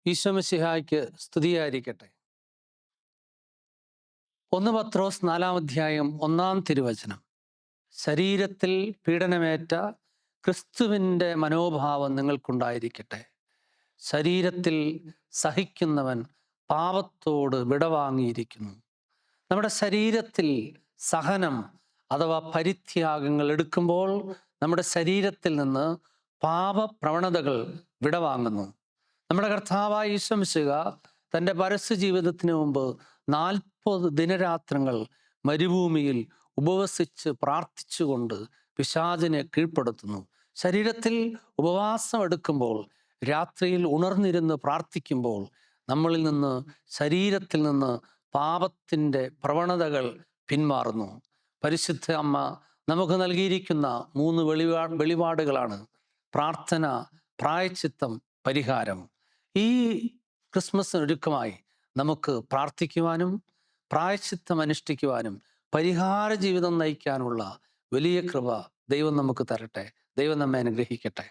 ഈശോമിശിഹായ്ക്ക് സ്തുതിയായിരിക്കട്ടെ. 1 പത്രോസ് 4 അധ്യായം 1 തിരുവചനം. ശരീരത്തിൽ പീഡനമേറ്റ ക്രിസ്തുവിൻ്റെ മനോഭാവം നിങ്ങൾക്കുണ്ടായിരിക്കട്ടെ. ശരീരത്തിൽ സഹിക്കുന്നവൻ പാപത്തോട് വിടവാങ്ങിയിരിക്കുന്നു. നമ്മുടെ ശരീരത്തിൽ സഹനം അഥവാ പരിത്യാഗങ്ങൾ എടുക്കുമ്പോൾ നമ്മുടെ ശരീരത്തിൽ നിന്ന് പാപപ്രവണതകൾ വിടവാങ്ങുന്നു. നമ്മുടെ കർത്താവായ ഈശോ മിശിഹ തൻ്റെ പരസ്യ ജീവിതത്തിന് മുമ്പ് 40 ദിനരാത്രങ്ങൾ മരുഭൂമിയിൽ ഉപവസിച്ച് പ്രാർത്ഥിച്ചുകൊണ്ട് പിശാചിനെ കീഴ്പ്പെടുത്തുന്നു. ശരീരത്തിൽ ഉപവാസം എടുക്കുമ്പോൾ, രാത്രിയിൽ ഉണർന്നിരുന്ന് പ്രാർത്ഥിക്കുമ്പോൾ നമ്മളിൽ നിന്ന്, ശരീരത്തിൽ നിന്ന് പാപത്തിൻ്റെ പ്രവണതകൾ പിന്മാറുന്നു. പരിശുദ്ധ അമ്മ നമുക്ക് നൽകിയിരിക്കുന്ന 3 വെളിപാടുകളാണ് പ്രാർത്ഥന, പ്രായശ്ചിത്തം, പരിഹാരം. ഈ ക്രിസ്മസിനൊരുക്കമായി നമുക്ക് പ്രാർത്ഥിക്കുവാനും പ്രായശ്ചിത്തം അനുഷ്ഠിക്കുവാനും പരിഹാര ജീവിതം നയിക്കാനുള്ള വലിയ കൃപ ദൈവം നമുക്ക് തരട്ടെ. ദൈവം നമ്മെ അനുഗ്രഹിക്കട്ടെ.